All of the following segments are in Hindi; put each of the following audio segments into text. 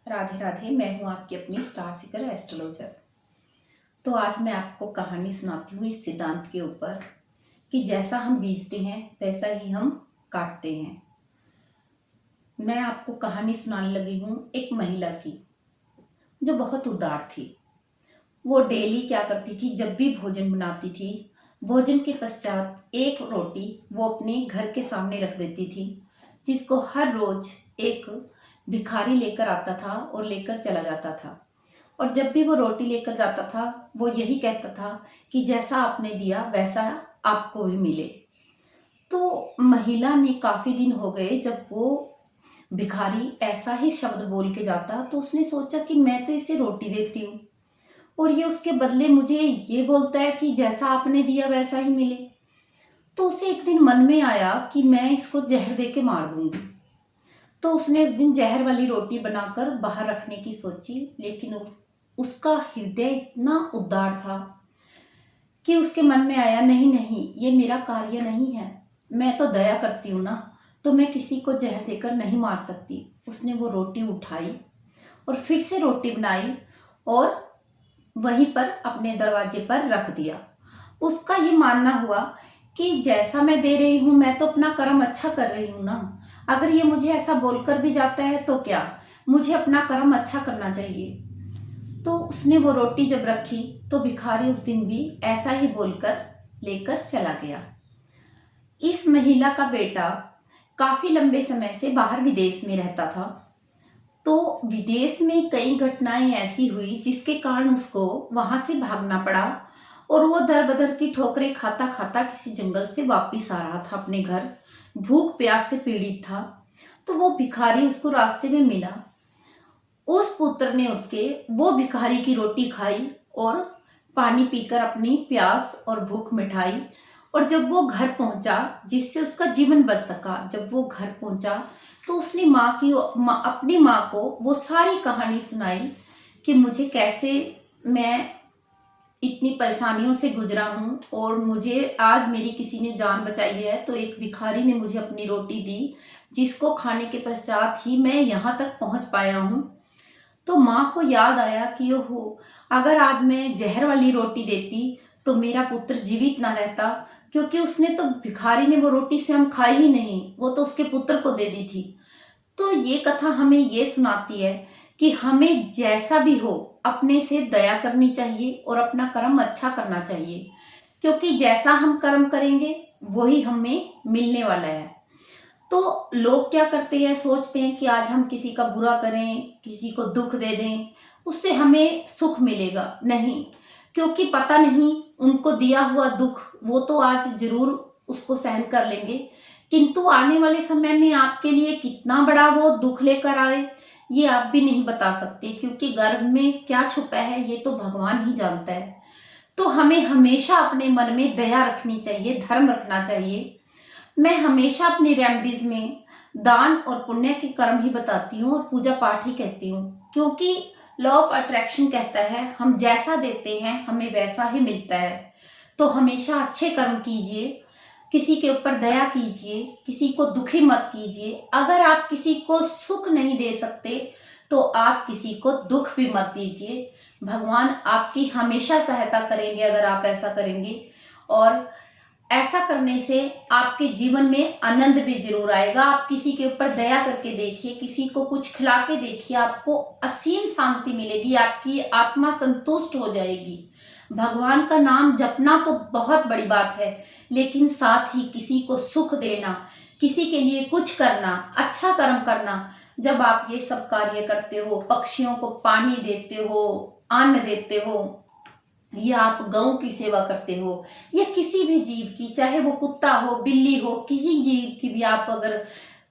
राधे राधे। मैं हूँ आपकी अपनी स्टार सीकर एस्ट्रोलॉजर। तो आज मैं आपको कहानी सुनाती हूँ इस सिद्धांत के ऊपर कि जैसा हम बीजते हैं वैसा ही हम काटते हैं। मैं आपको कहानी सुनाने लगी हूँ एक महिला की जो बहुत उदार थी। वो डेली क्या करती थी, जब भी भोजन बनाती थी, भोजन के पश्चात एक रोटी वो अपने घर के सामने रख देती थी, जिसको हर रोज एक भिखारी लेकर आता था और लेकर चला जाता था। और जब भी वो रोटी लेकर जाता था वो यही कहता था कि जैसा आपने दिया वैसा आपको भी मिले। तो महिला ने काफी दिन हो गए जब वो भिखारी ऐसा ही शब्द बोल के जाता, तो उसने सोचा कि मैं तो इसे रोटी देती हूँ और ये उसके बदले मुझे ये बोलता है कि जैसा आपने दिया वैसा ही मिले। तो उसे एक दिन मन में आया कि मैं इसको जहर दे के मार दूंगी। तो उसने उस दिन जहर वाली रोटी बनाकर बाहर रखने की सोची, लेकिन उसका हृदय इतना उदार था कि उसके मन में आया नहीं नहीं, ये मेरा कार्य नहीं है, मैं तो दया करती हूँ ना, तो मैं किसी को जहर देकर नहीं मार सकती। उसने वो रोटी उठाई और फिर से रोटी बनाई और वहीं पर अपने दरवाजे पर रख दिया। उसका ये मानना हुआ कि जैसा मैं दे रही हूं मैं तो अपना कर्म अच्छा कर रही हूं ना, अगर ये मुझे ऐसा बोलकर भी जाता है तो क्या, मुझे अपना कर्म अच्छा करना चाहिए। तो उसने वो रोटी जब रखी तो भिखारी उस दिन भी ऐसा ही बोलकर लेकर चला गया। इस महिला का बेटा काफी लंबे समय से बाहर विदेश में रहता था। तो विदेश में कई घटनाएं ऐसी हुई जिसके कारण उसको वहां से भागना पड़ा और वो दर बदर की ठोकरें खाता खाता किसी जंगल से वापिस आ रहा था अपने घर। भूख प्यास से पीड़ित था। तो वो भिखारी उसको रास्ते में मिला। उस पुत्र ने उसके वो भिखारी की रोटी खाई और पानी पीकर अपनी प्यास और भूख मिटाई। और जब वो घर पहुंचा, जिससे उसका जीवन बच सका, जब वो घर पहुंचा तो उसने अपनी माँ को वो सारी कहानी सुनाई कि मुझे कैसे मैं इतनी परेशानियों से गुजरा हूँ और मुझे आज मेरी किसी ने जान बचाई है। तो एक भिखारी ने मुझे अपनी रोटी दी, जिसको खाने के पश्चात ही मैं यहाँ तक पहुंच पाया हूँ। तो माँ को याद आया कि ओहो, अगर आज मैं जहर वाली रोटी देती तो मेरा पुत्र जीवित ना रहता, क्योंकि उसने तो भिखारी ने वो रोटी स्वयं खाई ही नहीं, वो तो उसके पुत्र को दे दी थी। तो ये कथा हमें ये सुनाती है कि हमें जैसा भी हो अपने से दया करनी चाहिए और अपना कर्म अच्छा करना चाहिए, क्योंकि जैसा हम कर्म करेंगे वही हमें मिलने वाला है। तो लोग क्या करते हैं, सोचते हैं कि आज हम किसी का बुरा करें, किसी को दुख दे दें, उससे हमें सुख मिलेगा। नहीं, क्योंकि पता नहीं उनको दिया हुआ दुख वो तो आज जरूर उसको सहन कर लेंगे, किंतु आने वाले समय में आपके लिए कितना बड़ा वो दुख लेकर आए ये आप भी नहीं बता सकते, क्योंकि गर्भ में क्या छुपा है ये तो भगवान ही जानता है। तो हमें हमेशा अपने मन में दया रखनी चाहिए, धर्म रखना चाहिए। मैं हमेशा अपनी रेमेडीज में दान और पुण्य के कर्म ही बताती हूँ और पूजा पाठ ही कहती हूँ, क्योंकि लॉ ऑफ अट्रैक्शन कहता है हम जैसा देते हैं हमें वैसा ही मिलता है। तो हमेशा अच्छे कर्म कीजिए, किसी के ऊपर दया कीजिए, किसी को दुखी मत कीजिए। अगर आप किसी को सुख नहीं दे सकते तो आप किसी को दुख भी मत दीजिए। भगवान आपकी हमेशा सहायता करेंगे अगर आप ऐसा करेंगे। और ऐसा करने से आपके जीवन में आनंद भी जरूर आएगा। आप किसी के ऊपर दया करके देखिए, किसी को कुछ खिला के देखिए, आपको असीम शांति मिलेगी, आपकी आत्मा संतुष्ट हो जाएगी। भगवान का नाम जपना तो बहुत बड़ी बात है, लेकिन साथ ही किसी को सुख देना, किसी के लिए कुछ करना, अच्छा कर्म करना, जब आप ये सब कार्य करते हो, पक्षियों को पानी देते हो, अन्न देते हो, या आप गौ की सेवा करते हो, या किसी भी जीव की, चाहे वो कुत्ता हो, बिल्ली हो, किसी जीव की भी आप अगर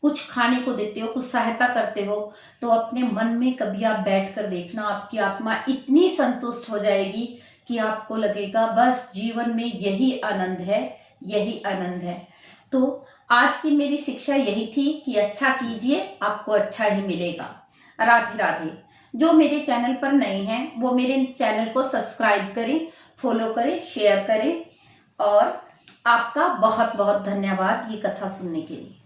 कुछ खाने को देते हो, कुछ सहायता करते हो, तो अपने मन में कभी आप बैठ कर देखना, आपकी आत्मा इतनी संतुष्ट हो जाएगी कि आपको लगेगा बस जीवन में यही आनंद है, यही आनंद है। तो आज की मेरी शिक्षा यही थी कि अच्छा कीजिए, आपको अच्छा ही मिलेगा। राधे राधे। जो मेरे चैनल पर नए हैं वो मेरे चैनल को सब्सक्राइब करें, फॉलो करें, शेयर करें। और आपका बहुत बहुत धन्यवाद ये कथा सुनने के लिए।